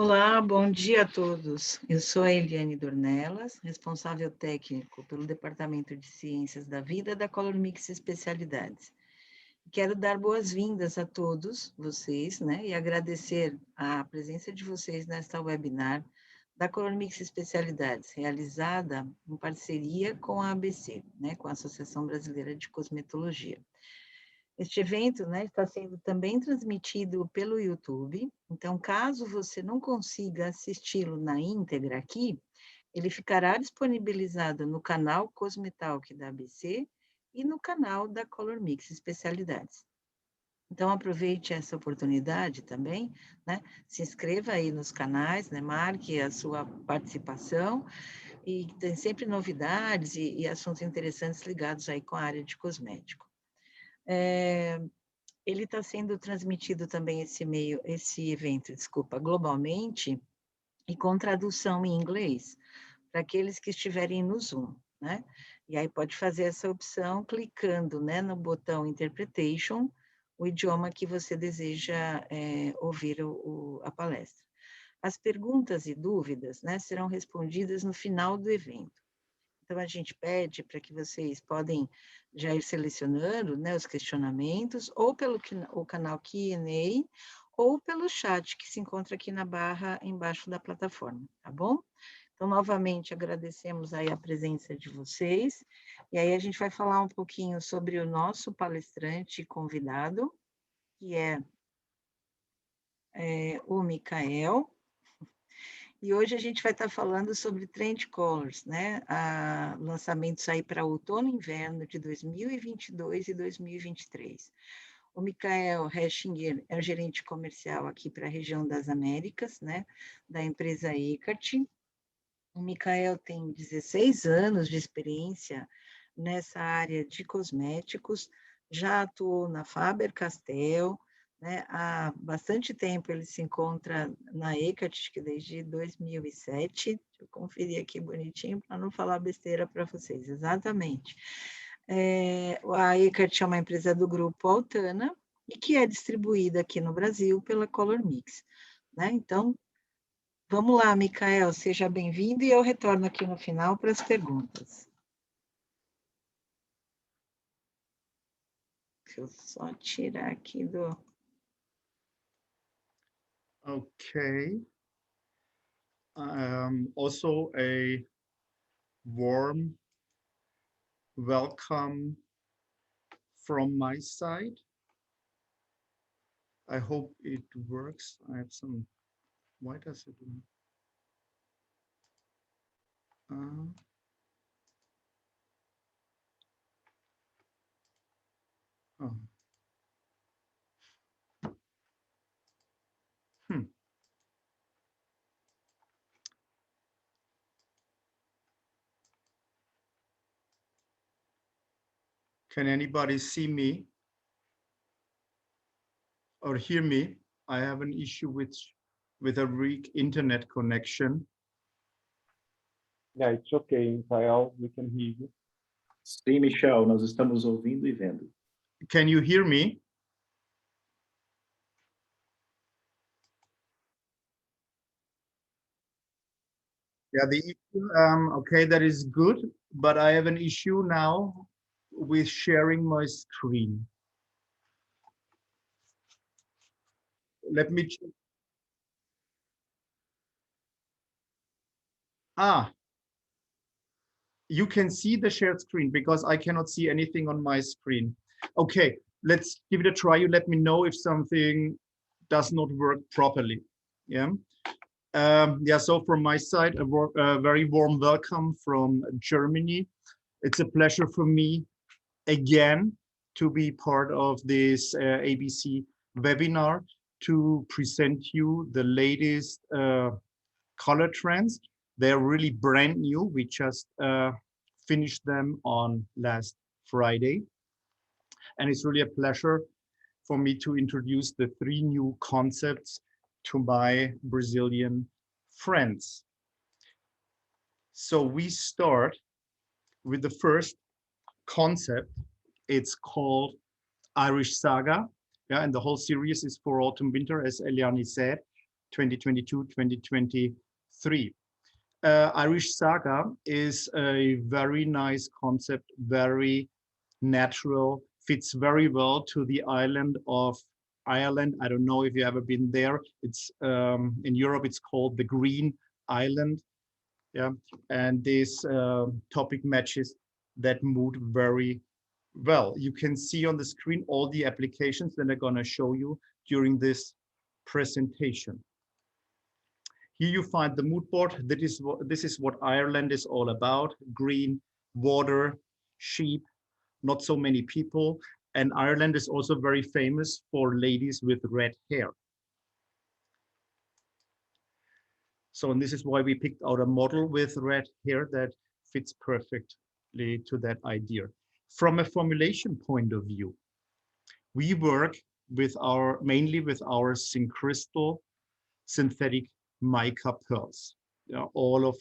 Olá, bom dia a todos. Eu sou a Eliane Dornelas, responsável técnico pelo Departamento de Ciências da Vida da Color Mix Especialidades. Quero dar boas-vindas a todos vocês, né, e agradecer a presença de vocês nesta webinar da Color Mix Especialidades, realizada em parceria com a ABC, né, com a Associação Brasileira de Cosmetologia. Este evento, né, está sendo também transmitido pelo YouTube, então, caso você não consiga assisti-lo na íntegra aqui, ele ficará disponibilizado no canal Cosmetalk da ABC e no canal da Color Mix Especialidades. Então, aproveite essa oportunidade também, né, se inscreva aí nos canais, né, marque a sua participação, e tem sempre novidades e assuntos interessantes ligados aí com a área de cosmético. Ele está sendo transmitido também esse evento, globalmente e com tradução em inglês, para aqueles que estiverem no Zoom, né? E aí pode fazer essa opção clicando, né, no botão Interpretation, o idioma que você deseja ouvir a palestra. As perguntas e dúvidas, né, serão respondidas no final do evento. Então, a gente pede para que vocês podem já ir selecionando, né, os questionamentos, ou pelo o canal Q&A, ou pelo chat que se encontra aqui na barra embaixo da plataforma, tá bom? Então, novamente, agradecemos aí a presença de vocês, e aí a gente vai falar um pouquinho sobre o nosso palestrante convidado, que é o Micael. E hoje a gente vai estar falando sobre Trend Colors, né? Lançamentos aí para outono e inverno de 2022 e 2023. O Michael Heschinger é o gerente comercial aqui para a região das Américas, né? Da empresa Eckart. O Michael tem 16 anos de experiência nessa área de cosméticos, já atuou na Faber-Castell, né? Há bastante tempo ele se encontra na Eckart, que desde 2007, deixa eu conferir aqui bonitinho para não falar besteira para vocês, exatamente. A Eckart é uma empresa do grupo Outono e que é distribuída aqui no Brasil pela Color Mix, né? Então, vamos lá, Micael, seja bem-vindo e eu retorno aqui no final para as perguntas. Deixa eu só tirar aqui do... Okay. Also a warm welcome from my side. I hope it works. I have some, why does it? Oh. Can anybody see me or hear me? I have an issue with a weak internet connection. Yeah, it's okay, Michael, we can hear you. Sim, Michel, nós estamos ouvindo e vendo. Can you hear me? Yeah, the issue, okay, that is good, but I have an issue now with sharing my screen. Let me check. You can see the shared screen because I cannot see anything on my screen. Okay, let's give it a try. You let me know if something does not work properly. Yeah. So from my side, a very warm welcome from Germany. It's a pleasure for me again to be part of this ABC webinar to present you the latest color trends. They're really brand new. We just finished them on last Friday. And it's really a pleasure for me to introduce the 3 new concepts to my Brazilian friends. So we start with the first concept. It's called Irish Saga. Yeah, and the whole series is for autumn winter, as Eliane said. 2022, 2023. Irish Saga is a very nice concept, very natural, fits very well to the island of Ireland. I don't know if you've ever been there. It's in Europe, it's called the Green Island. Yeah, and this topic matches that mood very well. You can see on the screen all the applications that I'm gonna show you during this presentation. Here you find the mood board. This is what Ireland is all about. Green, water, sheep, not so many people. And Ireland is also very famous for ladies with red hair. So, and this is why we picked out a model with red hair that fits perfectly to that idea. From a formulation point of view, we work with mainly with our syncrystal synthetic mica pearls. All of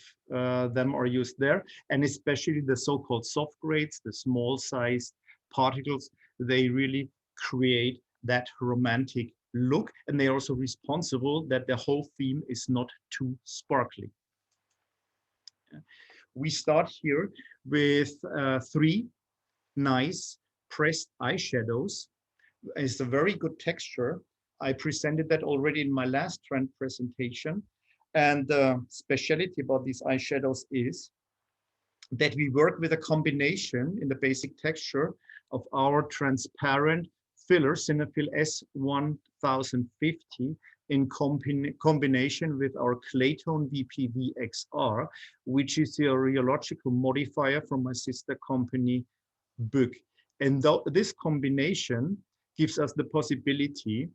them are used there, and especially the so-called soft grades, the small sized particles, they really create that romantic look, and they're also responsible that the whole theme is not too sparkly. We start here with 3 nice pressed eyeshadows. It's a very good texture. I presented that already in my last trend presentation. And the speciality about these eyeshadows is that we work with a combination in the basic texture of our transparent filler, Cinefill S1050, in combination with our Claytone VPV XR, which is a rheological modifier from my sister company, Book. And this combination gives us the possibility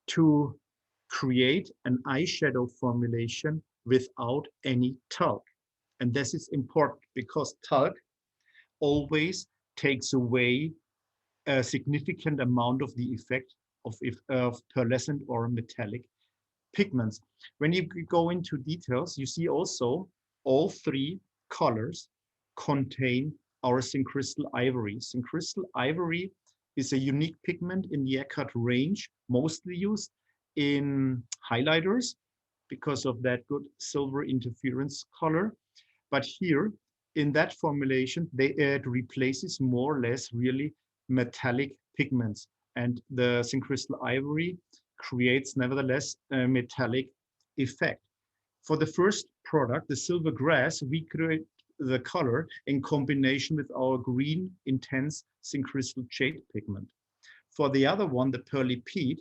to create an eyeshadow formulation without any talc. And this is important because talc always takes away a significant amount of the effect of pearlescent or metallic pigments. When you go into details, you see also all 3 colors contain our syncrystal ivory. Syncrystal ivory is a unique pigment in the Eckart range, mostly used in highlighters because of that good silver interference color. But here in that formulation, it replaces more or less really metallic pigments, and the syncrystal ivory creates nevertheless a metallic effect. For the first product, the silver grass, we create the color in combination with our green intense syncrystal jade pigment. For the other one, the pearly peat,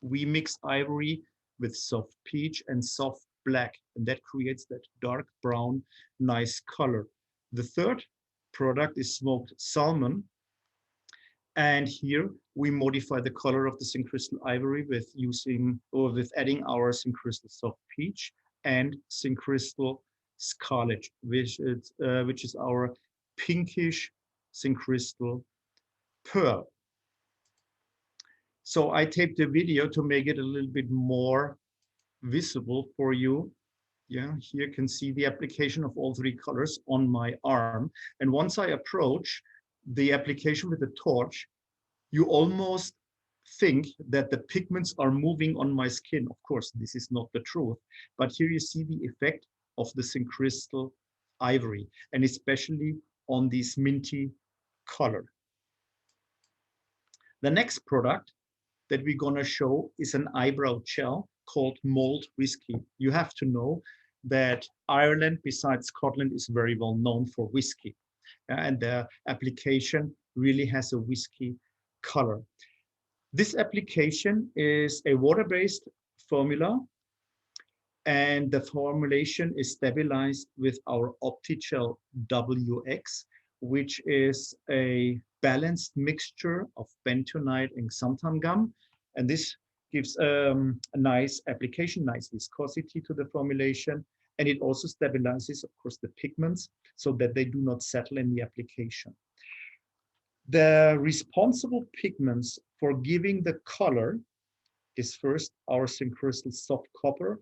we mix ivory with soft peach and soft black, and that creates that dark brown, nice color. The third product is smoked salmon, and here we modify the color of the syncrystal ivory with adding our syncrystal soft peach and syncrystal scarlet, which is our pinkish syncrystal pearl. So I taped a video to make it a little bit more visible for you. Yeah, here you can see the application of all 3 colors on my arm. And once I approach the application with the torch, you almost think that the pigments are moving on my skin. Of course, this is not the truth, but here you see the effect of the syncrystal ivory, and especially on this minty color. The next product that we're gonna show is an eyebrow gel called Mold Whisky. You have to know that Ireland, besides Scotland, is very well known for whiskey, and the application really has a whiskey color. This application is a water-based formula, and the formulation is stabilized with our OptiGel WX, which is a balanced mixture of bentonite and xanthan gum. And this gives a nice application, nice viscosity to the formulation. And it also stabilizes, of course, the pigments so that they do not settle in the application. The responsible pigments for giving the color is first our syncrystal soft copper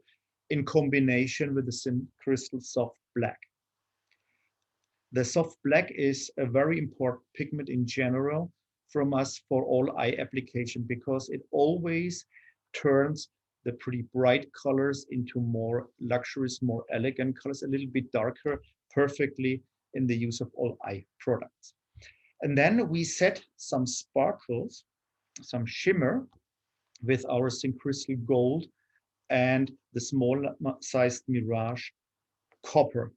in combination with the syncrystal soft black. The soft black is a very important pigment in general from us for all eye application because it always turns the pretty bright colors into more luxurious, more elegant colors, a little bit darker, perfectly in the use of all eye products. And then we set some sparkles, some shimmer with our Syncrystal Gold and the small sized Mirage Copper.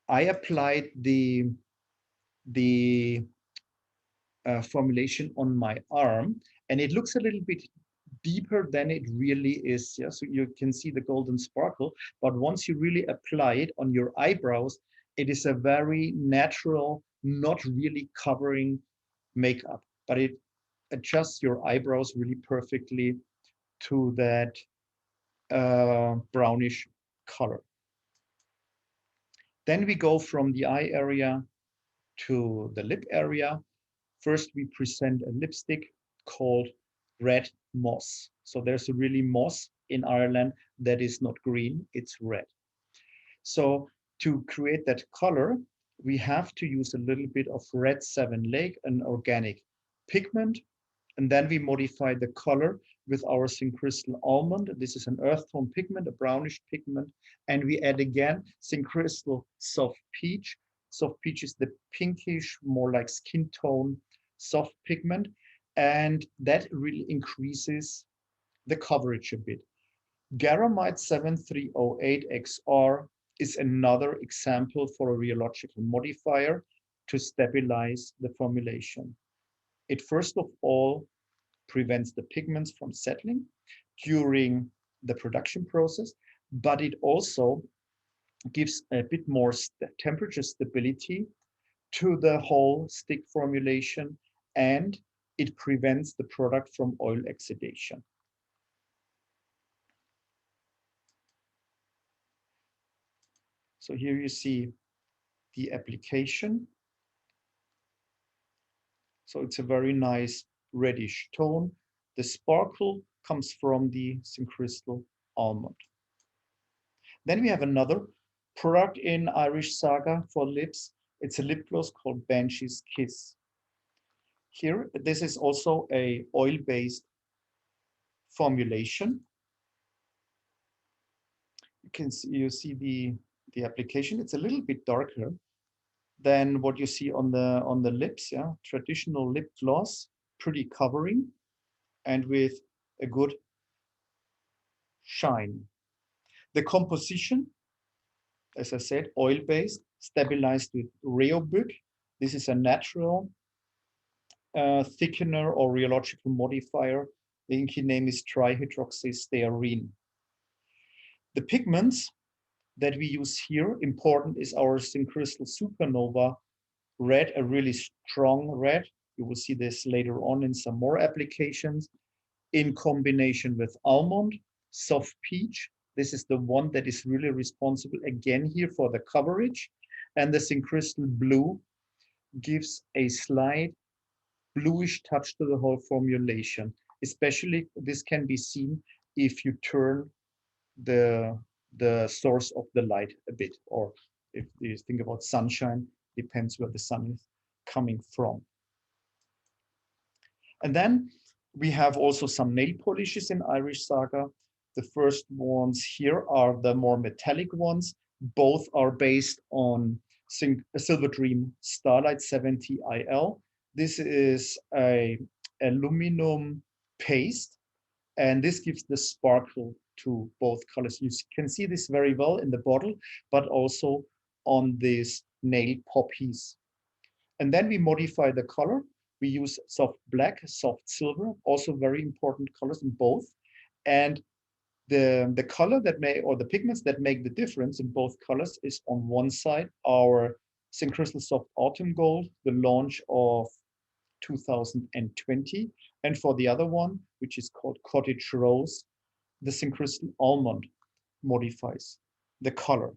I applied the formulation on my arm, and it looks a little bit deeper than it really is. Yeah, so you can see the golden sparkle, but once you really apply it on your eyebrows, it is a very natural, not really covering makeup, but it adjusts your eyebrows really perfectly to that brownish color. Then we go from the eye area to the lip area. First, we present a lipstick called Red Moss. So there's a really moss in Ireland that is not green, it's red. So to create that color, we have to use a little bit of Red 7 Lake, an organic pigment, and then we modify the color with our Syncrystal Almond. This is an earth tone pigment, a brownish pigment, and we add again Syncrystal Soft Peach. Soft Peach is the pinkish, more like skin tone soft pigment, and that really increases the coverage a bit. Garamite 7308 XR is another example for a rheological modifier to stabilize the formulation. It first of all prevents the pigments from settling during the production process, but it also gives a bit more temperature stability to the whole stick formulation, and it prevents the product from oil exudation. So here you see the application. So it's a very nice reddish tone. The sparkle comes from the Syncrystal Almond. Then we have another product in Irish Saga for lips. It's a lip gloss called Banshee's Kiss. Here, this is also a oil-based formulation. You see the application. It's a little bit darker than what you see on the lips. Yeah, traditional lip gloss, pretty covering, and with a good shine. The composition, as I said, oil-based, stabilized with Rheobuc. This is a natural thickener or rheological modifier. The inky name is trihydroxystearine. The pigments that we use here, important, is our Syncrystal Supernova red, a really strong red. You will see this later on in some more applications, in combination with almond, soft peach. This is the one that is really responsible again here for the coverage. And the Syncrystal blue gives a slight bluish touch to the whole formulation. Especially this can be seen if you turn the source of the light a bit, or if you think about sunshine, depends where the sun is coming from. And then we have also some nail polishes in Irish Saga. The first ones here are the more metallic ones. Both are based on Silver Dream Starlight 70 IL. This is a aluminum paste, and this gives the sparkle to both colors. You can see this very well in the bottle, but also on this nail poppies. And then we modify the color. We use soft black, soft silver, also very important colors in both. And the color that or the pigments that make the difference in both colors is on one side, our Syncrystal Soft Autumn Gold, the launch of 2020. And for the other one, which is called Cottage Rose, the Syncrystal Almond modifies the color.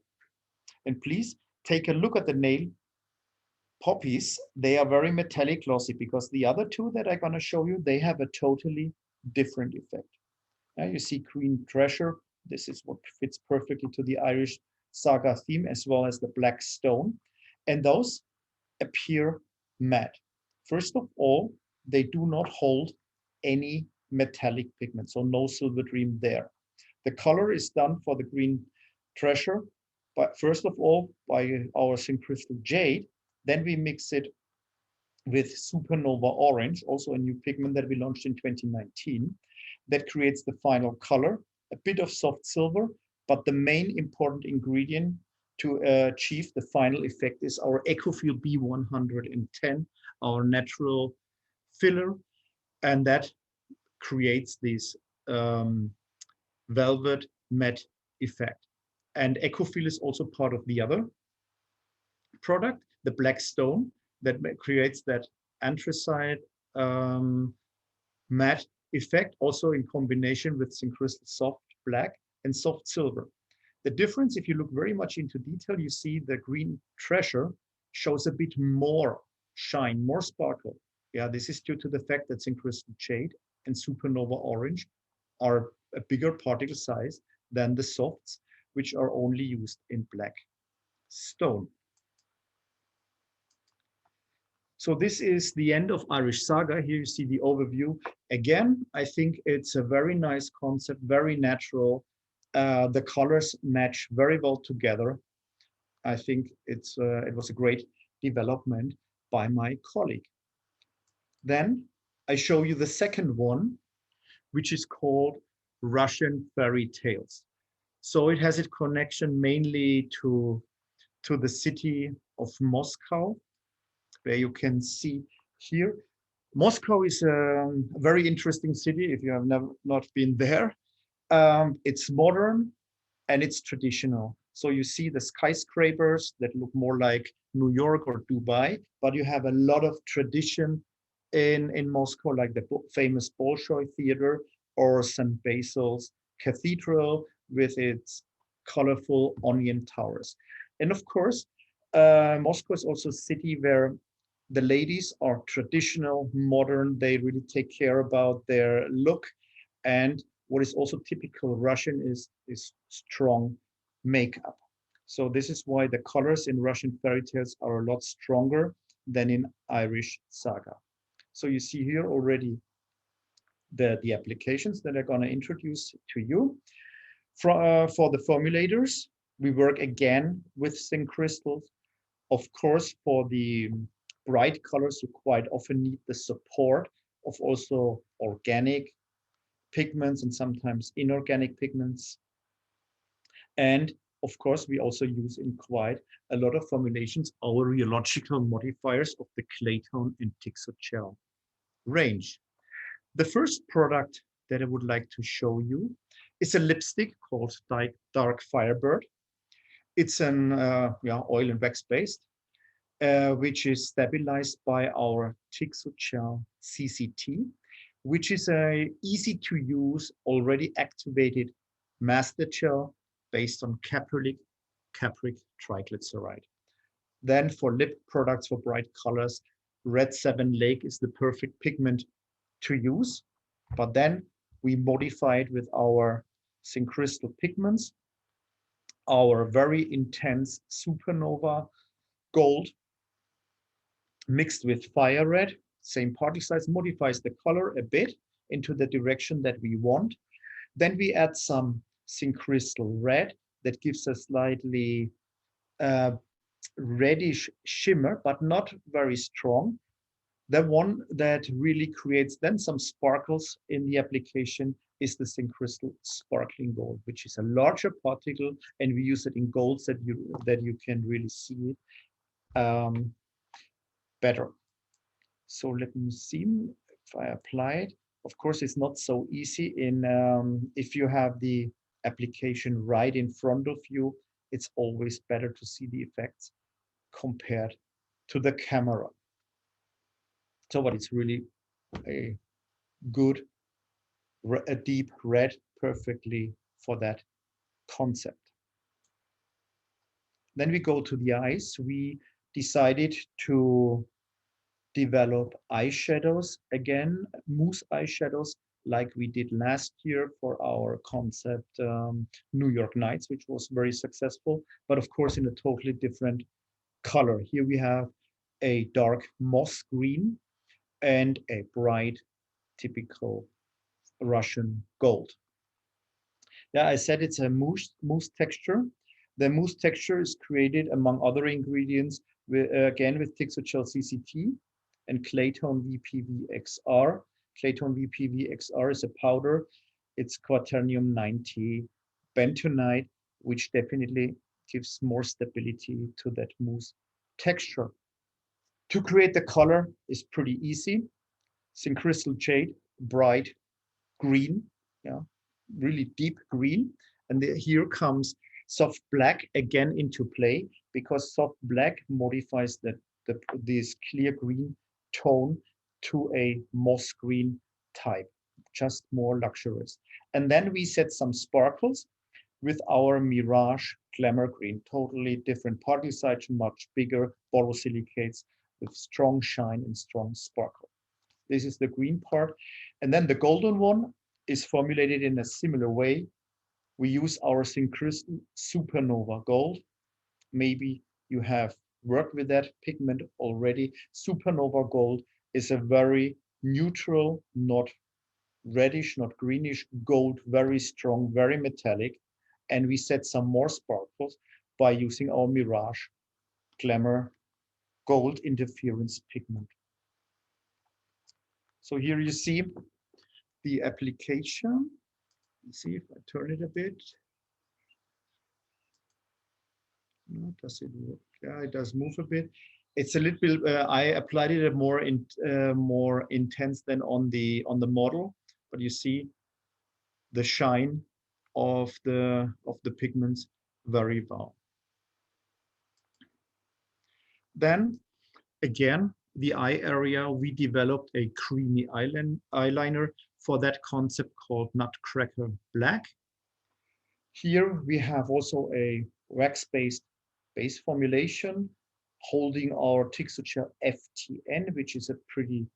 And please take a look at the nail poppies. They are very metallic glossy, because the other two that I'm going to show you, they have a totally different effect. Now you see Green Treasure. This is what fits perfectly to the Irish Saga theme, as well as the Black Stone. And those appear matte. First of all, they do not hold any metallic pigment, so no silver dream there. The color is done for the green treasure, but first of all by our syncrystal jade. Then we mix it with Supernova orange, also a new pigment that we launched in 2019, that creates the final color, a bit of soft silver, but the main important ingredient to achieve the final effect is our Ecofil B110, our natural filler, and that creates this velvet matte effect. And Ecofil is also part of the other product, the black stone, that creates that anthracite matte effect, also in combination with syncrystal soft black and soft silver. The difference, if you look very much into detail, you see the green treasure shows a bit more shine, more sparkle. Yeah, this is due to the fact that syncrystal jade and Supernova orange are a bigger particle size than the softs, which are only used in black stone. So this is the end of Irish Saga. Here you see the overview. Again, I think it's a very nice concept, very natural. The colors match very well together. I think it was a great development by my colleague. Then I show you the second one, which is called Russian Fairy Tales. So it has a connection mainly to the city of Moscow, where you can see here. Moscow is a very interesting city if you have not been there. It's modern and it's traditional. So you see the skyscrapers that look more like New York or Dubai, but you have a lot of tradition in Moscow, like the famous Bolshoi Theater or St. Basil's Cathedral with its colorful onion towers. And of course, Moscow is also a city where the ladies are traditional, modern. They really take care about their look. And what is also typical Russian is strong makeup. So this is why the colors in Russian fairy tales are a lot stronger than in Irish Saga. So you see here already the applications that I'm going to introduce to you. For the formulators, we work again with syncrystals. Of course, for the bright colors, you quite often need the support of also organic pigments and sometimes inorganic pigments. And of course, we also use in quite a lot of formulations our rheological modifiers of the Claytone and Tixochel range. The first product that I would like to show you is a lipstick called Dark Firebird. It's an oil and wax based, which is stabilized by our Tixochel CCT, which is a easy to use, already activated master gel based on capric triglyceride. Then for lip products for bright colors, Red 7 Lake is the perfect pigment to use, but then we modify it with our syncrystal pigments, our very intense Supernova gold mixed with fire red, same particle size, modifies the color a bit into the direction that we want. Then we add some syncrystal red that gives a slightly reddish shimmer, but not very strong. The one that really creates then some sparkles in the application is the syncrystal sparkling gold, which is a larger particle, and we use it in golds that you can really see it better. So let me see if I apply it. Of course, it's not so easy if you have the application right in front of you. It's always better to see the effects compared to the camera. So, but it's really a good, a deep red, perfectly for that concept. Then we go to the eyes. We decided to develop eyeshadows again, mousse eyeshadows, like we did last year for our concept New York Nights, which was very successful, but of course in a totally different color. Here we have a dark moss green and a bright typical Russian gold. Yeah, I said it's a mousse texture. The mousse texture is created among other ingredients with, again with Tixochel CCT and Claytone VPVXR. Claytone VPVXR is a powder. It's quaternium 90 bentonite, which definitely gives more stability to that mousse texture. To create the color is pretty easy. Syncrystal jade, bright green, yeah, really deep green. And here comes soft black again into play, because soft black modifies this clear green tone to a moss green type, just more luxurious. And then we set some sparkles with our Mirage Glamour Green, totally different particle size, much bigger borosilicates with strong shine and strong sparkle. This is the green part. And then the golden one is formulated in a similar way. We use our Synchronous Supernova gold. Maybe you have worked with that pigment already. Supernova gold is a very neutral, not reddish, not greenish gold, very strong, very metallic. And we set some more sparkles by using our Mirage Glamour Gold Interference pigment. So here you see the application. Let's see if I turn it a bit. No, does it work? Yeah, it does move a bit. It's a little bit. I applied it more intense than on the model, but you see the shine of the pigments very well. Then again, the eye area, we developed a creamy eyeliner for that concept called Nutcracker Black. Here we have also a wax-based base formulation holding our Tixochel FTN, which is a pretty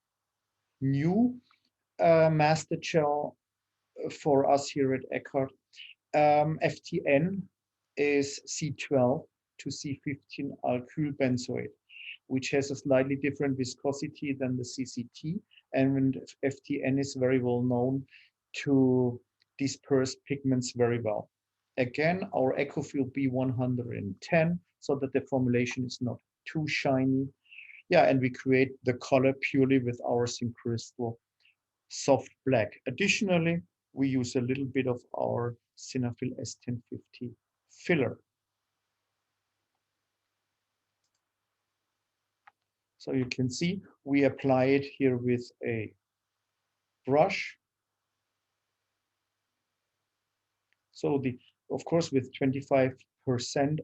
new master gel for us here at Eckart. FTN is C12 to C15 alkyl benzoate, which has a slightly different viscosity than the CCT, and FTN is very well known to disperse pigments very well. Again, our Ecofill B110, so that the formulation is not too shiny. Yeah, and we create the color purely with our Syncrystal soft black. Additionally, we use a little bit of our Cinnafill S1050 filler. So you can see we apply it here with a brush. So of course, with 25%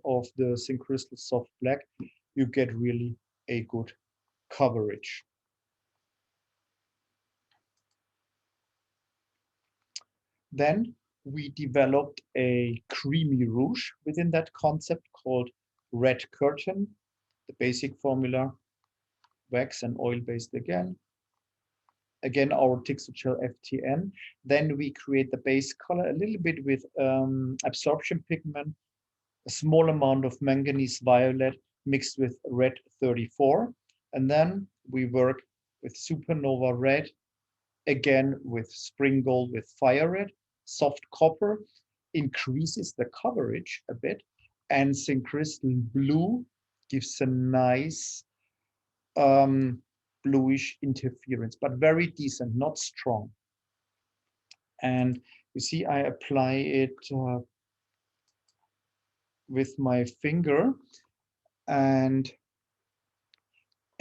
of the Syncrystal soft black, you get really a good coverage. Then we developed a creamy rouge within that concept called Red Curtain. The basic formula, wax and oil-based again. Again, our Tixochel FTN. Then we create the base color a little bit with absorption pigment, a small amount of manganese violet mixed with red 34. And then we work with Supernova red, again with spring gold with fire red. Soft copper increases the coverage a bit, and Syncrystal blue gives a nice bluish interference, but very decent, not strong. And you see, I apply it with my finger, and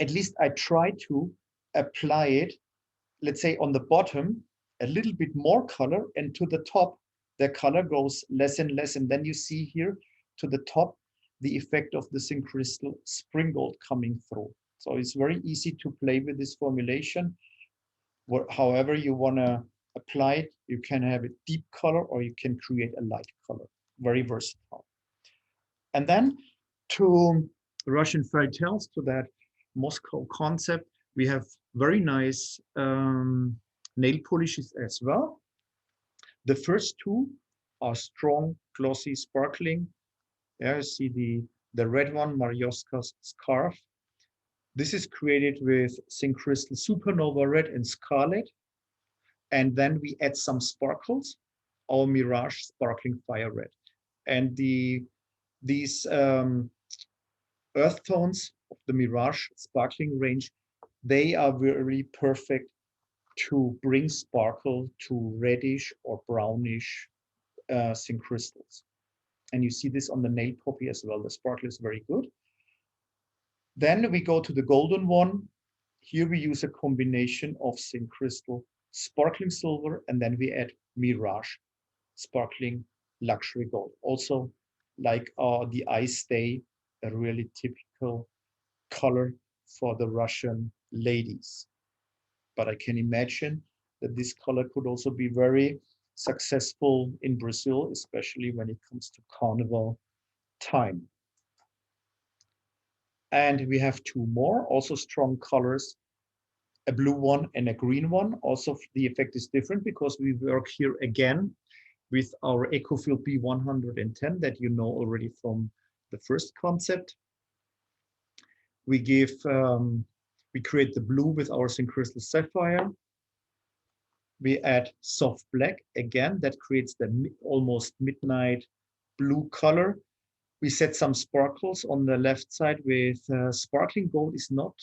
at least I try to apply it, let's say on the bottom, a little bit more color, and to the top, the color goes less and less. And then you see here to the top, the effect of the Syncrystal spring gold coming through. So it's very easy to play with this formulation. However you want to apply it, you can have a deep color or you can create a light color. Very versatile. And then to Russian fairy tales, to that Moscow concept, we have very nice nail polishes as well. The first two are strong, glossy, sparkling. There you see the red one, Marioska's Scarf. This is created with Syncrystal Supernova Red and Scarlet. And then we add some sparkles, our Mirage Sparkling Fire Red. And these earth tones of the Mirage Sparkling range, they are very perfect to bring sparkle to reddish or brownish zinc crystals. And you see this on the nail poppy as well. The sparkle is very good. Then we go to the golden one. Here we use a combination of zinc crystal, sparkling silver, and then we add Mirage Sparkling Luxury Gold. Also, like the Ice Stay, a really typical color for the Russian ladies. But I can imagine that this color could also be very successful in Brazil, especially when it comes to carnival time. And we have two more, also strong colors, a blue one and a green one. Also, the effect is different because we work here again with our Ecofill B110 that you know already from the first concept. We give, we create the blue with our zinc crystal sapphire. We add soft black again, that creates the almost midnight blue color. We set some sparkles on the left side with sparkling gold is not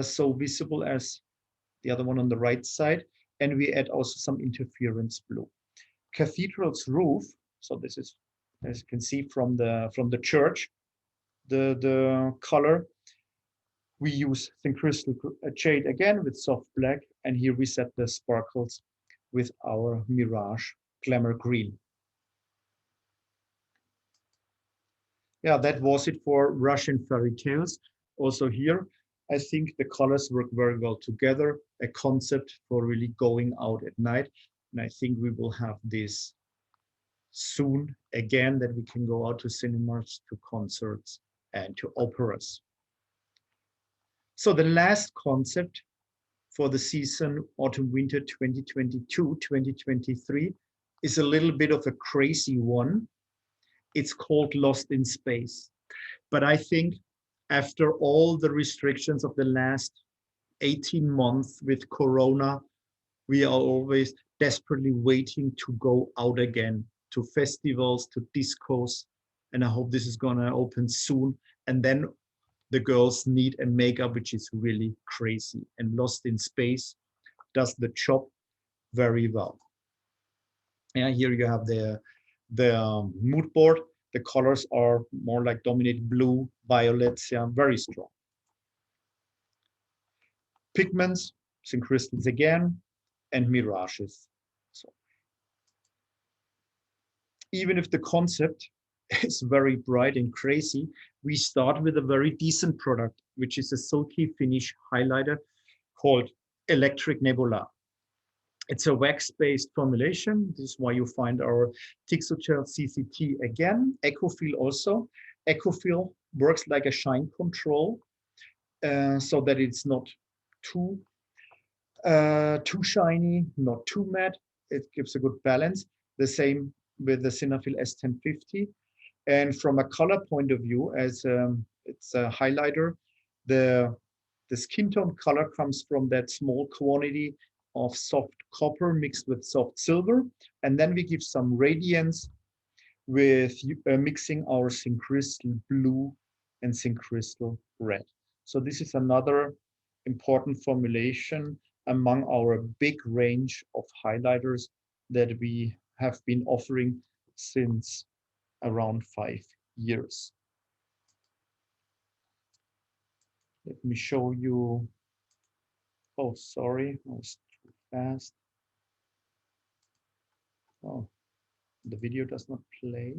so visible as the other one on the right side. And we add also some interference blue. Cathedral's roof, so this is, as you can see from the church, the color. We use zinc crystal jade again with soft black, and here we set the sparkles with our Mirage Glamour Green. Yeah, that was it for Russian fairy tales. Also here, I think the colors work very well together, a concept for really going out at night. And I think we will have this soon again, that we can go out to cinemas, to concerts, and to operas. So the last concept for the season autumn-winter 2022-2023 is a little bit of a crazy one. It's called Lost in Space. But I think after all the restrictions of the last 18 months with Corona, we are always desperately waiting to go out again to festivals, to discos. And I hope this is gonna open soon. And then the girls need a makeup which is really crazy, and Lost in Space does the job very well. Yeah, here you have the mood board. The colors are more like dominated blue, violets, yeah, very strong. Pigments, zinc crystals again, and mirages. So even if the concept is very bright and crazy, we start with a very decent product, which is a silky finish highlighter called Electric Nebula. It's a wax-based formulation. This is why you find our Tixotel CCT again. Ecofill also. Ecofill works like a shine control, so that it's not too shiny, not too matte. It gives a good balance. The same with the Cinafil S1050. And from a color point of view, as it's a highlighter, the skin tone color comes from that small quantity of soft copper mixed with soft silver. And then we give some radiance with mixing our zinc crystal blue and zinc crystal red. So this is another important formulation among our big range of highlighters that we have been offering since around 5 years. Let me show you. Oh, sorry, I was too fast. Oh, the video does not play.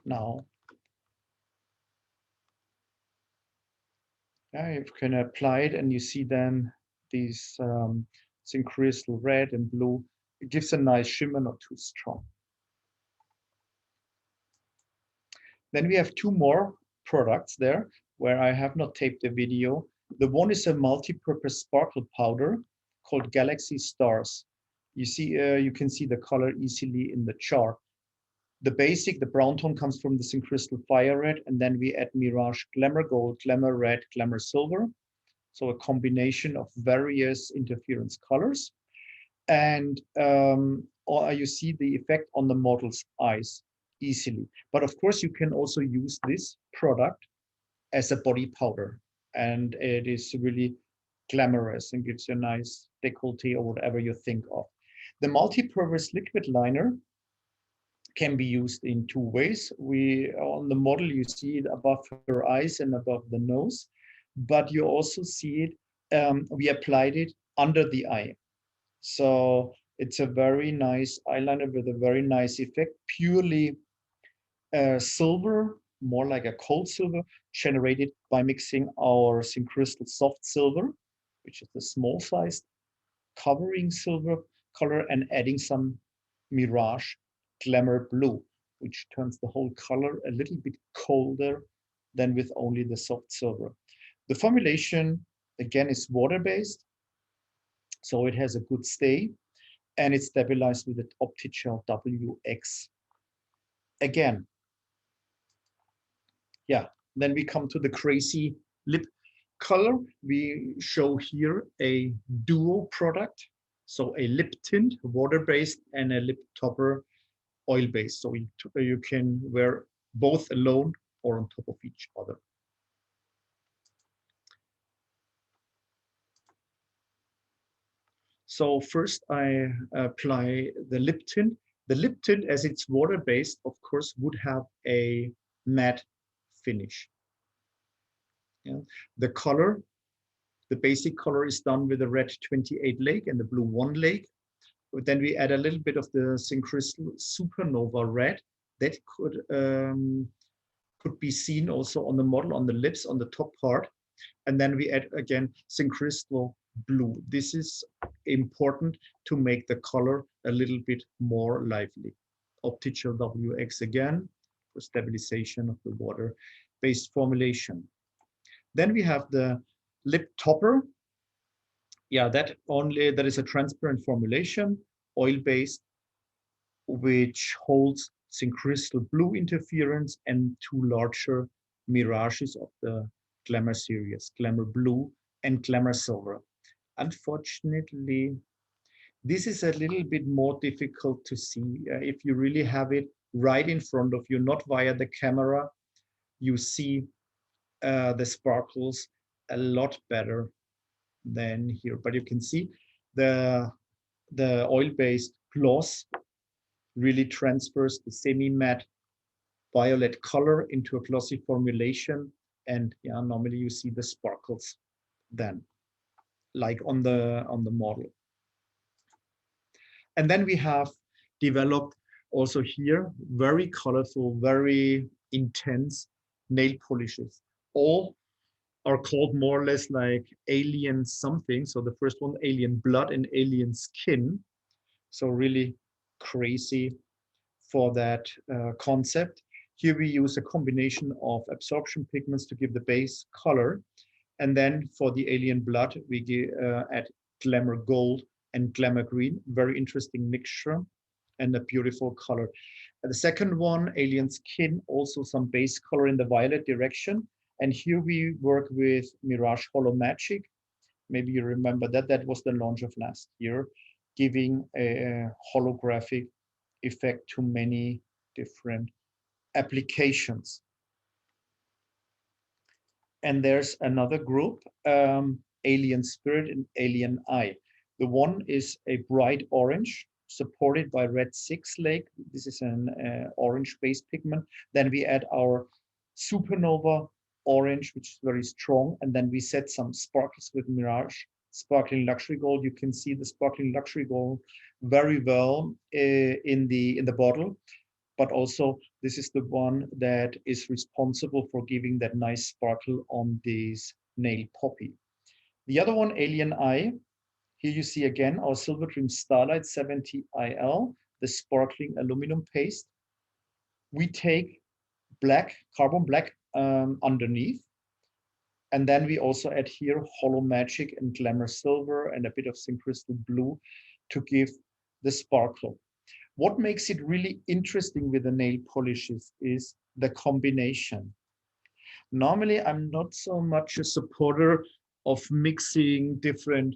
Now, yeah, you can apply it, and you see then these zinc crystal red and blue. It gives a nice shimmer, not too strong. Then we have two more products there where I have not taped the video. The one is a multi-purpose sparkle powder called Galaxy Stars. You see, you can see the color easily in the chart. The basic, the brown tone comes from the zinc crystal fire red, and then we add Mirage Glamour Gold, Glamour Red, Glamour Silver. So a combination of various interference colors. And or you see the effect on the model's eyes easily. But of course, you can also use this product as a body powder. And it is really glamorous and gives you a nice décolleté or whatever you think of. The multi-purpose liquid liner can be used in two ways. On the model, you see it above her eyes and above the nose, but you also see it, we applied it under the eye. So it's a very nice eyeliner with a very nice effect, purely silver, more like a cold silver, generated by mixing our Syncrystal soft silver, which is the small sized covering silver color, and adding some Mirage Glamour Blue, which turns the whole color a little bit colder than with only the soft silver. The formulation, again, is water-based, so it has a good stay, and it's stabilized with the Optigel WX. Again, yeah, then we come to the crazy lip color. We show here a duo product. So a lip tint, water-based, and a lip topper, oil-based. So you can wear both alone or on top of each other. So first I apply the lip tint. The lip tint, as it's water-based, of course, would have a matte finish. Yeah. The color, the basic color is done with the red 28 lake and the blue 1 lake. But then we add a little bit of the Syncrystal Supernova red that could be seen also on the model, on the lips, on the top part. And then we add again Syncrystal blue. This is important to make the color a little bit more lively. Optigel WX again for stabilization of the water-based formulation. Then we have the lip topper. Yeah, that is a transparent formulation, oil-based, which holds Syncrystal blue interference and two larger mirages of the Glamour series, Glamour Blue and Glamour Silver. Unfortunately, this is a little bit more difficult to see. If you really have it right in front of you, not via the camera, you see the sparkles a lot better than here. But you can see the oil-based gloss really transfers the semi-matte violet color into a glossy formulation. And yeah, normally you see the sparkles then, like on the model. And then we have developed also here very colorful, very intense nail polishes. All are called more or less like alien something. So the first one, alien blood and alien skin. So really crazy for that concept. Here we use a combination of absorption pigments to give the base color. And then for the alien blood, we add Glamour Gold and Glamour Green. Very interesting mixture and a beautiful color. The second one, alien skin, also some base color in the violet direction. And here we work with Mirage Hollow Magic. Maybe you remember that. That was the launch of last year, giving a holographic effect to many different applications. And there's another group, Alien Spirit and Alien Eye. The one is a bright orange, supported by red 6 lake. This is an orange-based pigment. Then we add our Supernova orange, which is very strong. And then we set some sparkles with Mirage Sparkling Luxury Gold. You can see the Sparkling Luxury Gold very well in the bottle. But also this is the one that is responsible for giving that nice sparkle on this nail poppy. The other one, Alien Eye. Here you see again our Silver Dream Starlight 70 IL, the sparkling aluminum paste. We take black, carbon black underneath. And then we also add here Hollow Magic and Glamour Silver and a bit of Syncrystal Blue to give the sparkle. What makes it really interesting with the nail polishes is the combination. Normally, I'm not so much a supporter of mixing different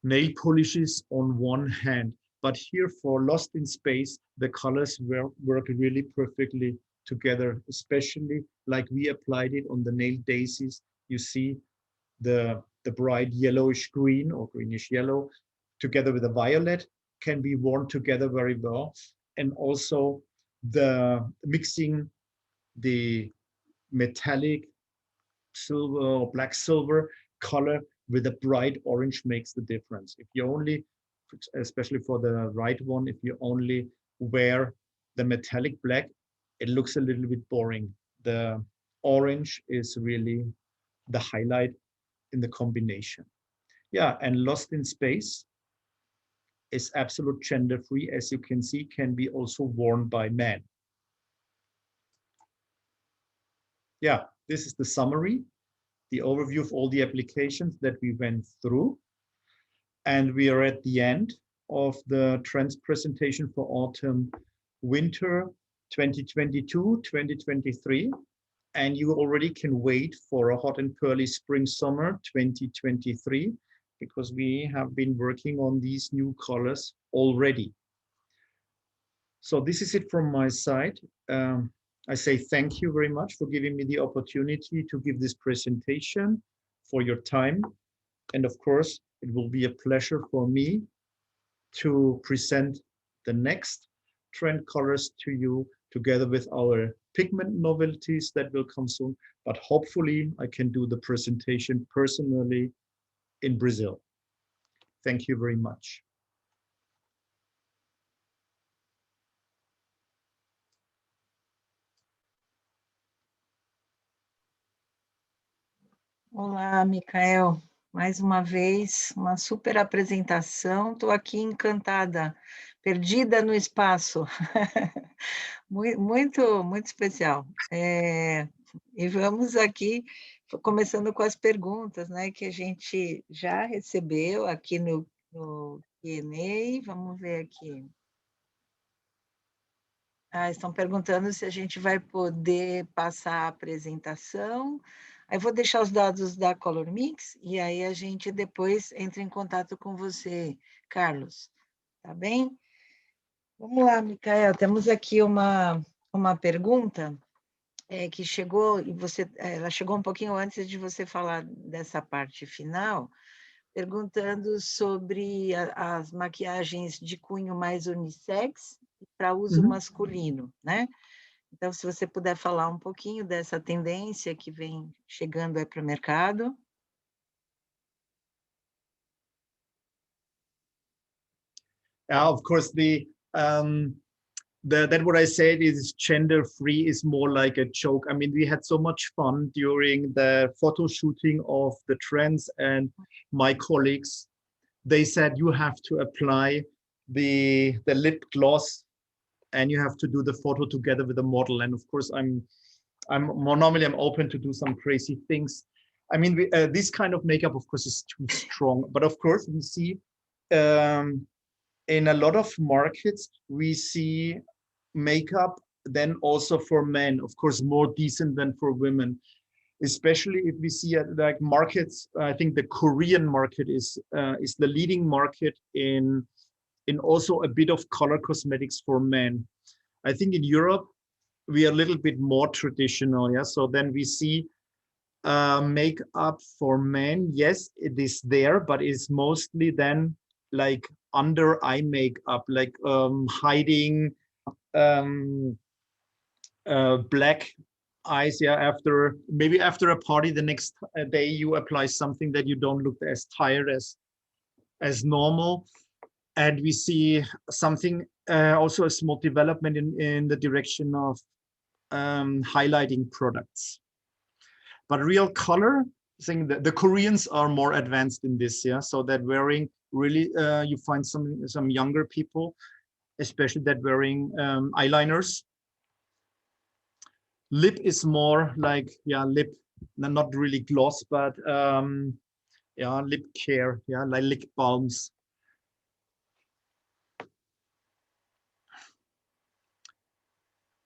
nail polishes on one hand. But here for Lost in Space, the colors work really perfectly together, especially like we applied it on the nail daisies. You see the bright yellowish green or greenish yellow together with the violet can be worn together very well. And also the mixing the metallic silver or black silver color with a bright orange makes the difference. If you only, especially for the right one, if you only wear the metallic black, it looks a little bit boring. The orange is really the highlight in the combination. Yeah, and Lost in Space is absolute gender free, as you can see, can be also worn by men. Yeah, this is the summary, the overview of all the applications that we went through. And we are at the end of the trends presentation for autumn winter 2022-2023. And you already can wait for a hot and pearly spring summer 2023, because we have been working on these new colors already. So this is it from my side. I say thank you very much for giving me the opportunity to give this presentation, for your time. And of course, it will be a pleasure for me to present the next trend colors to you together with our pigment novelties that will come soon. But hopefully I can do the presentation personally in Brazil. Thank you very much. Olá, Micael. Mais uma vez, uma super apresentação. Estou aqui encantada, perdida no espaço. Muito, muito especial. E vamos aqui, começando com as perguntas, né, que a gente já recebeu aqui no Q&A. Vamos ver aqui. Estão perguntando se a gente vai poder passar a apresentação. Aí vou deixar os dados da Color Mix e aí a gente depois entra em contato com você, Carlos. Tá bem? Vamos lá, Micael. Temos aqui uma pergunta que chegou, e ela chegou um pouquinho antes de você falar dessa parte final, perguntando sobre as maquiagens de cunho mais unissex para uso masculino, né? Então, se você puder falar um pouquinho dessa tendência que vem chegando aí para o mercado. Of course, that what I said is gender free is more like a joke. I mean, we had so much fun during the photo shooting of the trends, and my colleagues, they said you have to apply the lip gloss and you have to do the photo together with the model. And of course, I'm normally open to do some crazy things. I mean, this kind of makeup, of course, is too strong. But of course, we see in a lot of markets, we see makeup then also for men, of course, more decent than for women. Especially if we see like markets, I think the Korean market is the leading market in also a bit of color cosmetics for men. I think in Europe, we are a little bit more traditional, yeah? So then we see makeup for men. Yes, it is there, but it's mostly then like under eye makeup, like hiding black eyes, yeah, maybe after a party the next day you apply something that you don't look as tired as normal. And we see something also a small development in the direction of highlighting products. But real color, I think that the Koreans are more advanced in this, yeah. So that wearing really, you find some younger people, especially that wearing eyeliners. Lip is more like, yeah, lip, not really gloss, but yeah, lip care, yeah, like lip balms.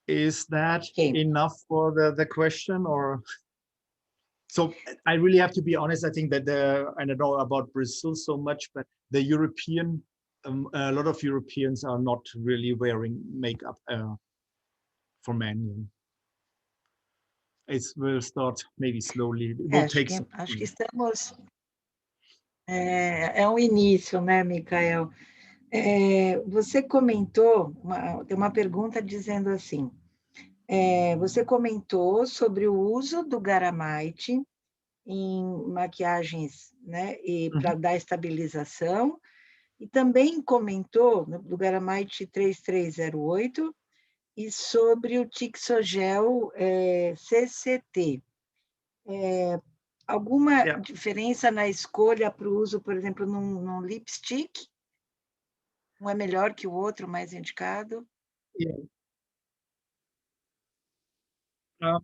Is that enough for the question, or? So I really have to be honest. I think that I don't know about Brazil so much, but the European, a lot of Europeans are not really wearing makeup for men. It will start maybe slowly. It will take some acho que estamos... É um início, né, Micael? Você comentou, tem uma pergunta dizendo assim, você comentou sobre o uso do Garamite em maquiagens, né, e para dar estabilização, e também comentou do Garamite 3308 e sobre o Tixogel CCT. Alguma diferença na escolha para o uso, por exemplo, num lipstick? Um é melhor que o outro, mais indicado? Yeah.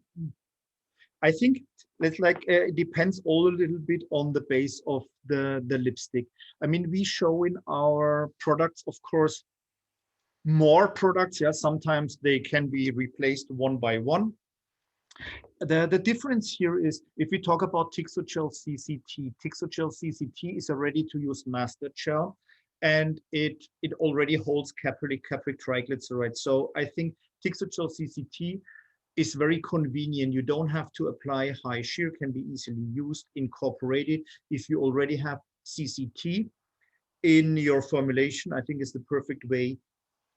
I think it's like it depends all a little bit on the base of the lipstick. I mean, we show in our products, of course, more products. Yeah, sometimes they can be replaced one by one. The difference here is if we talk about Tixogel CCT, Tixogel CCT is a ready-to-use master gel, and it already holds caprylic triglyceride. So I think Tixogel CCT is very convenient. You don't have to apply high sheer, can be easily used, incorporated. If you already have CCT in your formulation, I think it's the perfect way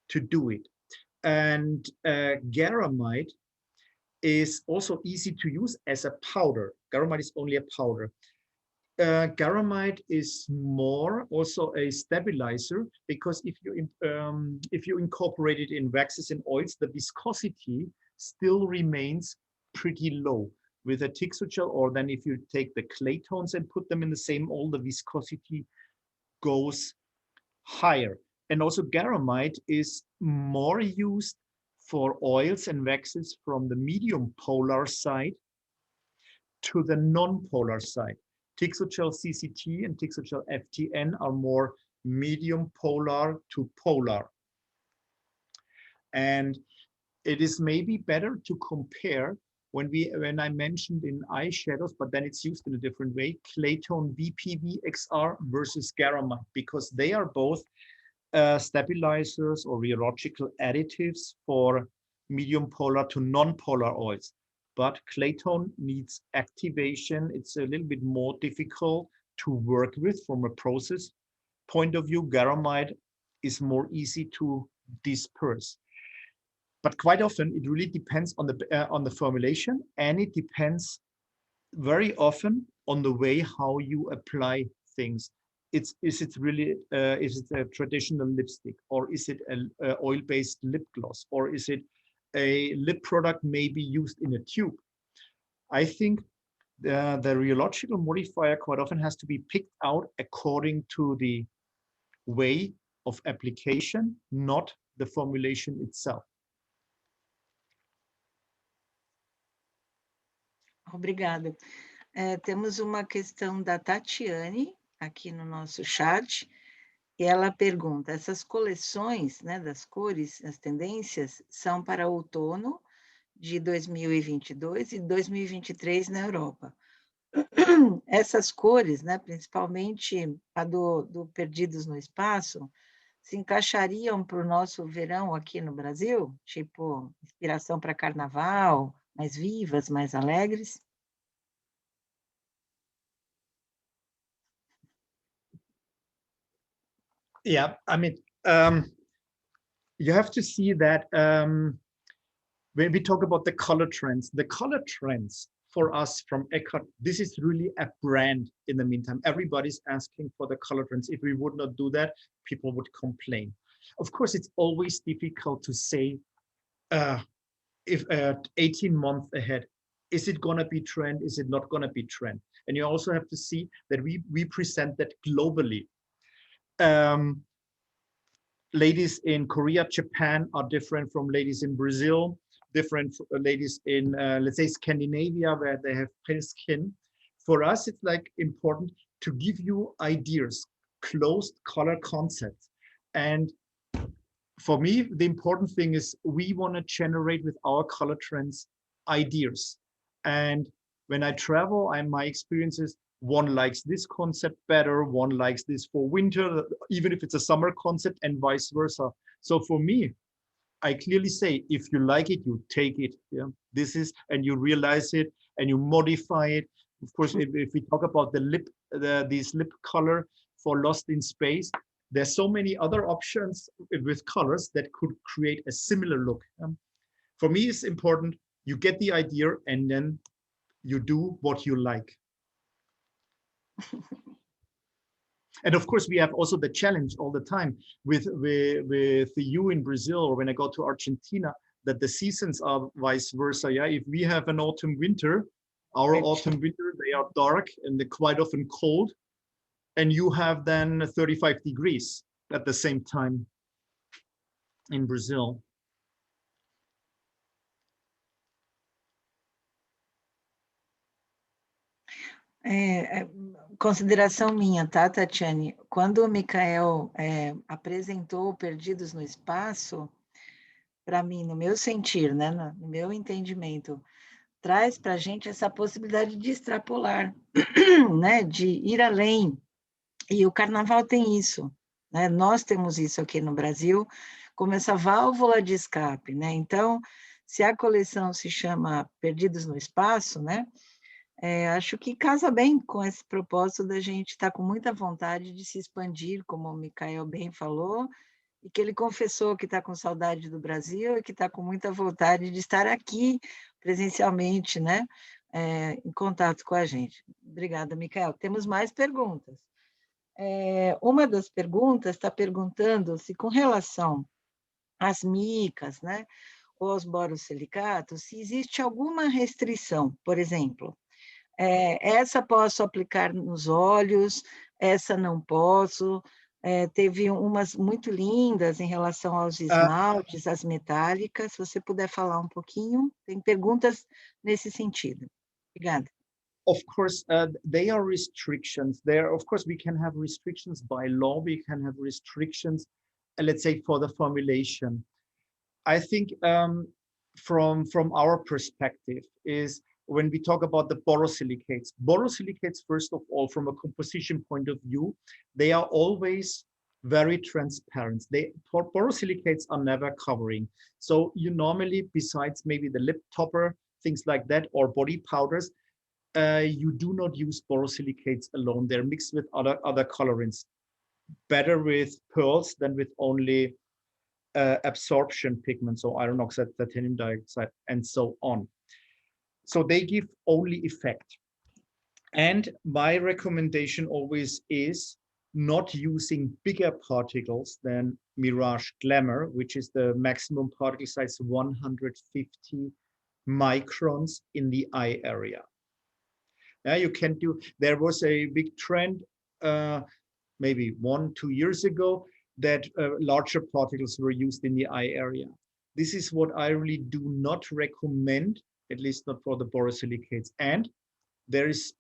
to do it. And Garamite is also easy to use as a powder. Garamite is only a powder. Garamite is more also a stabilizer, because if you incorporate it in waxes and oils, the viscosity still remains pretty low. With a Tixogel, or then if you take the clay tones and put them in the same oil, the viscosity goes higher. And also Garamite is more used for oils and waxes from the medium polar side to the non-polar side. Tixogel CCT and Tixogel FTN are more medium polar to polar. And it is maybe better to compare when I mentioned in eyeshadows, but then it's used in a different way, Claytone BPV XR versus Garamite, because they are both stabilizers or rheological additives for medium polar to non-polar oils. But Claytone needs activation. It's a little bit more difficult to work with from a process point of view. Garamite is more easy to disperse. But quite often it really depends on the formulation, and it depends very often on the way how you apply things. Is it a traditional lipstick, or is it an oil-based lip gloss, or is it a lip product maybe used in a tube? I think the rheological modifier quite often has to be picked out according to the way of application, not the formulation itself. Obrigada. Temos uma questão da Tatiane aqui no nosso chat, e ela pergunta, essas coleções, né, das cores, as tendências, são para outono de 2022 e 2023 na Europa. Essas cores, né, principalmente a do Perdidos no Espaço, se encaixariam para o nosso verão aqui no Brasil? Tipo, inspiração para carnaval, mais vivas, mais alegres? Yeah, I mean, you have to see that when we talk about the color trends for us from Eckart, this is really a brand in the meantime. Everybody's asking for the color trends. If we would not do that, people would complain. Of course, it's always difficult to say if 18 months ahead, is it going to be trend? Is it not going to be trend? And you also have to see that we present that globally. Ladies in Korea, Japan are different from ladies in Brazil, different ladies in, let's say, Scandinavia, where they have pale skin. For us, it's like important to give you ideas, closed color concepts. And for me, the important thing is we want to generate with our color trends ideas. And When I travel, my experience is one likes this concept better, one likes this for winter, even if it's a summer concept, and vice versa. So for me, I clearly say, if you like it, you take it. Yeah, this is, and you realize it, and you modify it. Of course, if we talk about these lip color for Lost in Space, there's so many other options with colors that could create a similar look. For me, it's important you get the idea and then you do what you like. And of course, we have also the challenge all the time with you in Brazil, or when I go to Argentina, that the seasons are vice versa. Yeah, if we have an autumn winter, our autumn winter, they are dark and they're quite often cold, and you have then 35 degrees at the same time in Brazil. Consideração minha, tá, Tatiane? Quando o Mikael apresentou Perdidos no Espaço, para mim, no meu sentir, né, no meu entendimento, traz para a gente essa possibilidade de extrapolar, né, de ir além. E o Carnaval tem isso, né? Nós temos isso aqui no Brasil, como essa válvula de escape, né? Então, se a coleção se chama Perdidos no Espaço, né? Acho que casa bem com esse propósito da gente estar com muita vontade de se expandir, como o Mikael bem falou, e que ele confessou que está com saudade do Brasil e que está com muita vontade de estar aqui presencialmente, né? Em contato com a gente. Obrigada, Mikael. Temos mais perguntas. Uma das perguntas está perguntando se, com relação às micas, né, ou aos borosilicatos, se existe alguma restrição, por exemplo, essa posso aplicar nos olhos, essa não posso. Teve umas muito lindas em relação aos esmaltes, as metálicas. Se você puder falar um pouquinho, tem perguntas nesse sentido. Obrigada. Of course, they are restrictions. Of course, we can have restrictions by law. We can have restrictions, let's say, for the formulation. I think from our perspective is when we talk about the borosilicates. Borosilicates, first of all, from a composition point of view, they are always very transparent. Borosilicates are never covering. So you normally, besides maybe the lip topper, things like that, or body powders, you do not use borosilicates alone. They're mixed with other colorants. Better with pearls than with only absorption pigments, so iron oxide, titanium dioxide, and so on. So they give only effect. And my recommendation always is not using bigger particles than Mirage Glamour, which is the maximum particle size 150 microns in the eye area. You can do, there was a big trend maybe 1-2 years ago that larger particles were used in the eye area. This is what I really do not recommend, at least not for the borosilicates. And there is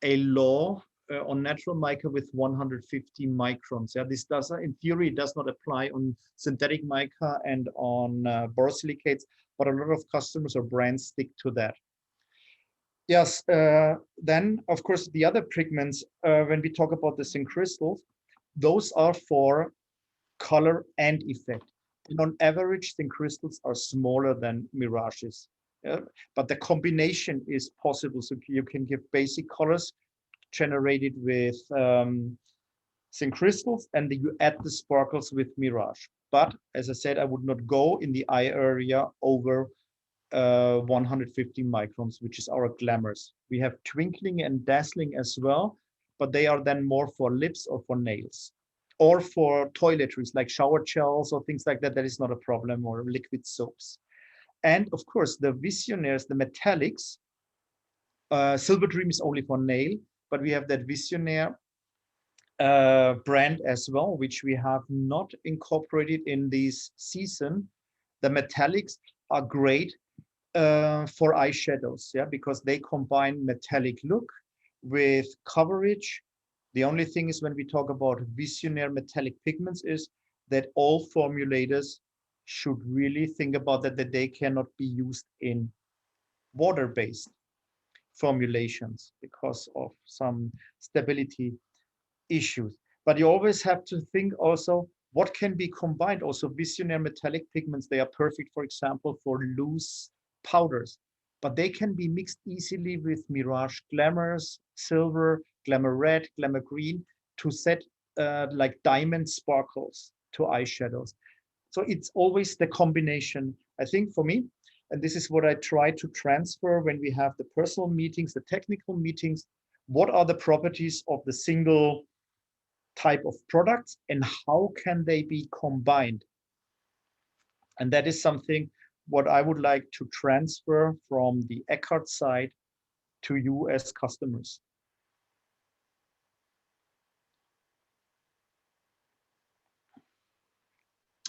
a law on natural mica with 150 microns. Yeah, this does, in theory, it does not apply on synthetic mica and on borosilicates, but a lot of customers or brands stick to that. Yes, then of course the other pigments, when we talk about the syncrystals, those are for color and effect. And on average, syncrystals are smaller than mirages, but the combination is possible. So you can give basic colors generated with syncrystals, and then you add the sparkles with mirage. But as I said, I would not go in the eye area over 150 microns, which is our glamours. We have twinkling and dazzling as well, but they are then more for lips or for nails, or for toiletries like shower gels or things like that. That is not a problem, or liquid soaps. And of course, the Visionaires, the metallics, Silver Dream is only for nail, but we have that Visionaire brand as well, which we have not incorporated in this season. The metallics are great for eyeshadows, yeah, because they combine metallic look with coverage. The only thing is, when we talk about Visionaire metallic pigments, is that all formulators should really think about that they cannot be used in water-based formulations because of some stability issues. But you always have to think also what can be combined. Also, visionary metallic pigments, they are perfect, for example, for loose powders, but they can be mixed easily with Mirage Glamours, silver, Glamour red, Glamour green to set like diamond sparkles to eyeshadows. So it's always the combination. I think for me, and this is what I try to transfer when we have the personal meetings, the technical meetings, what are the properties of the single type of products and how can they be combined? And that is something what I would like to transfer from the Eckart side to you as customers.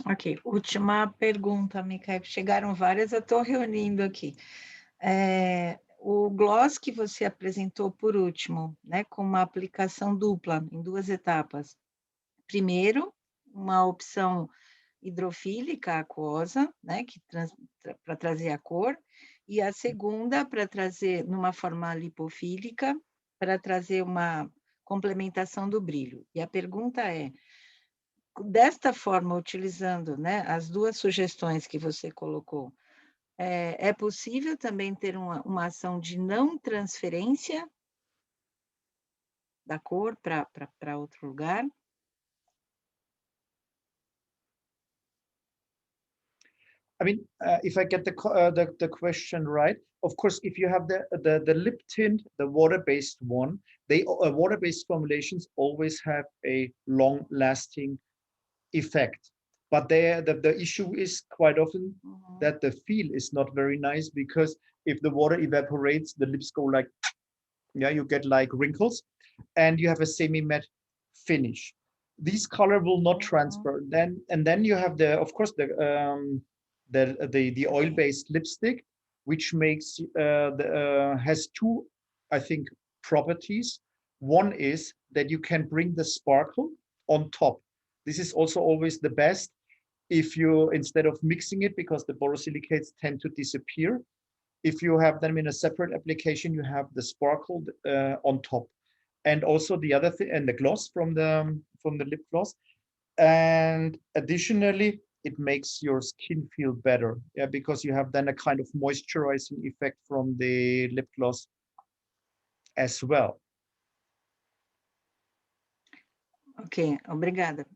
Ok, última pergunta, Micael. Chegaram várias, eu estou reunindo aqui. O gloss que você apresentou por último, né, com uma aplicação dupla, em 2 etapas. Primeiro, uma opção hidrofílica aquosa, né, para trazer a cor, e a segunda para trazer numa forma lipofílica, para trazer uma complementação do brilho. E a pergunta é, desta forma, utilizando, né, as 2 sugestões que você colocou, é possível também ter uma ação de não transferência da cor para outro lugar? I mean, if I get the question right, of course, if you have the lip tint, the water-based one, water-based formulations always have a long-lasting effect. But the issue is quite often that the feel is not very nice because if the water evaporates, the lips go like, yeah, you get like wrinkles, and you have a semi-matte finish. These color will not transfer. Then you have of course the oil-based lipstick, which makes has 2, I think, properties. One is that you can bring the sparkle on top. This is also always the best if you, instead of mixing it, because the borosilicates tend to disappear, if you have them in a separate application, you have the sparkle on top. And also the other thing, and the gloss from the lip gloss. And additionally, it makes your skin feel better, yeah, because you have then a kind of moisturizing effect from the lip gloss as well. Ok, obrigada.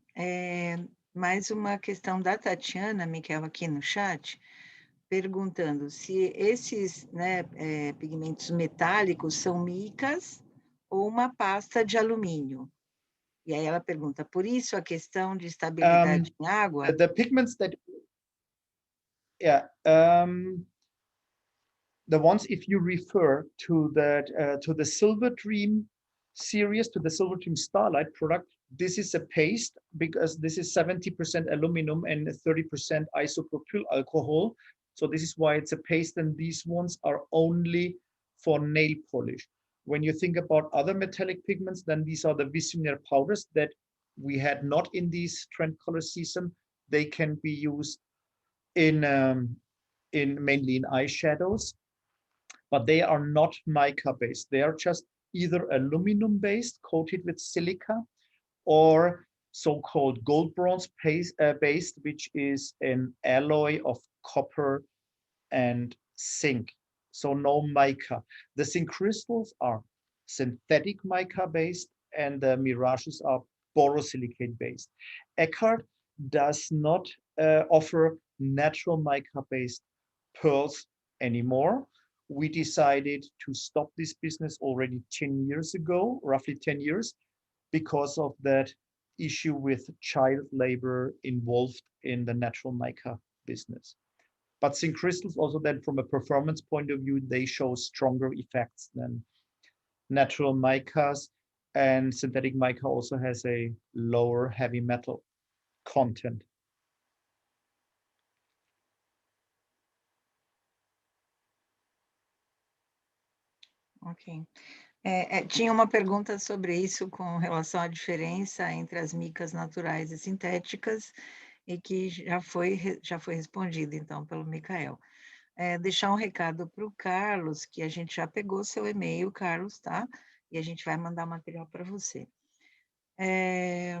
Mais uma questão da Tatiana, Micael, aqui no chat, perguntando se esses, né, pigmentos metálicos são micas ou uma pasta de alumínio. E aí ela pergunta, por isso a questão de estabilidade em água? The pigments that, yeah, the ones, if you refer to that to the Silver Dream series, to the Silver Dream Starlight product, this is a paste because this is 70% aluminum and 30% isopropyl alcohol. So this is why it's a paste, and these ones are only for nail polish. When you think about other metallic pigments, then these are the visionary powders that we had not in this trend color season. They can be used in mainly in eyeshadows, but they are not mica based. They are just either aluminum based, coated with silica, or so-called gold bronze based, which is an alloy of copper and zinc. So no mica. The synchristals are synthetic mica based, and the mirages are borosilicate based. Eckart does not offer natural mica based pearls anymore. We decided to stop this business already 10 years ago, roughly 10 years, because of that issue with child labor involved in the natural mica business. But synchristals also then, from a performance point of view, they show stronger effects than natural micas, and synthetic mica also has a lower heavy metal content. Ok. Tinha uma pergunta sobre isso com relação à diferença entre as micas naturais e sintéticas, e que já foi respondida, então, pelo Micael. deixar um recado para o Carlos, que a gente já pegou seu e-mail, Carlos, tá? E a gente vai mandar o material para você. É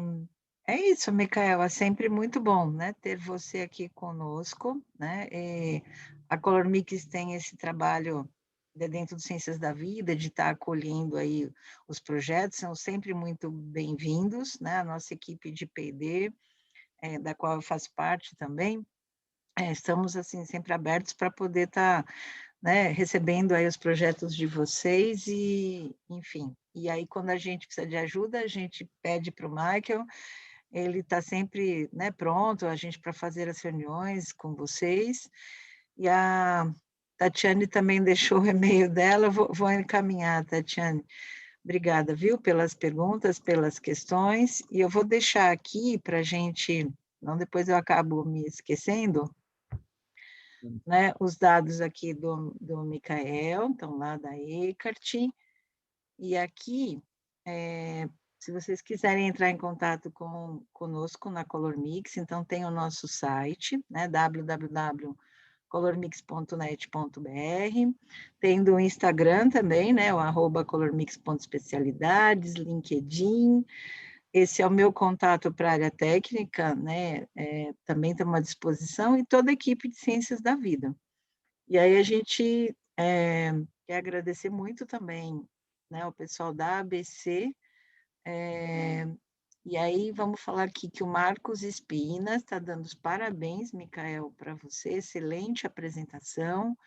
isso, Micael, é sempre muito bom, né, ter você aqui conosco, né, a Color Mix tem esse trabalho dentro do Ciências da Vida, de estar acolhendo aí os projetos, são sempre muito bem-vindos, né, a nossa equipe de P&D, da qual eu faço parte também, estamos, assim, sempre abertos para poder estar, né, recebendo aí os projetos de vocês e, enfim, e aí quando a gente precisa de ajuda, a gente pede para o Michael, ele está sempre, né, pronto, a gente para fazer as reuniões com vocês, e a Tatiane também deixou o e-mail dela, vou encaminhar, Tatiane. Obrigada, viu, pelas perguntas, pelas questões, e eu vou deixar aqui para a gente, não depois eu acabo me esquecendo, né, os dados aqui do Micael, então lá da Eckart, e aqui, se vocês quiserem entrar em contato conosco na Color Mix, então tem o nosso site, né, www.colormix.net.br, tem do Instagram também, né, o @colormix.especialidades, LinkedIn, esse é o meu contato para a área técnica, né, também estamos à disposição, e toda a equipe de Ciências da Vida. E aí a gente quer agradecer muito também, né, o pessoal da ABC, e aí vamos falar aqui que o Marcos Espina está dando os parabéns, Micael, para você, excelente apresentação,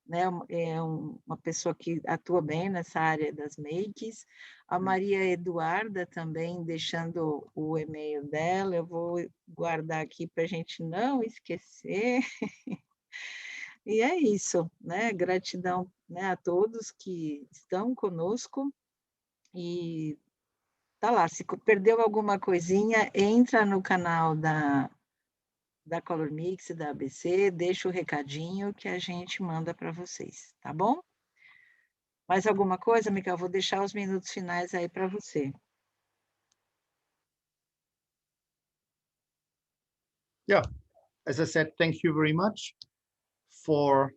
né, uma pessoa que atua bem nessa área das makes, a Maria Eduarda também deixando o e-mail dela, eu vou guardar aqui para a gente não esquecer, e é isso, né, gratidão, né, a todos que estão conosco, e tá lá, se perdeu alguma coisinha, entra no canal da Color Mix, da ABC, deixa o recadinho que a gente manda para vocês, tá bom? Mais alguma coisa, Micael? Vou deixar os minutos finais aí para você. Yeah, as I said, thank you very much for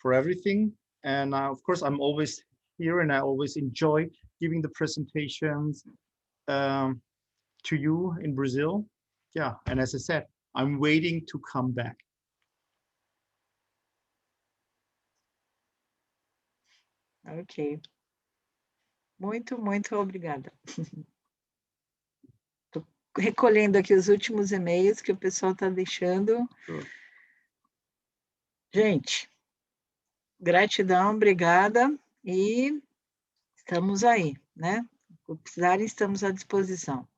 everything. And of course, I'm always here and I always enjoy giving the presentations to you in Brazil. Yeah, and as I said, I'm waiting to come back. Ok. Muito, muito obrigada. Estou recolhendo aqui os últimos e-mails que o pessoal está deixando. Sure. Gente, gratidão, obrigada, e estamos aí, né? Se precisarem, estamos à disposição.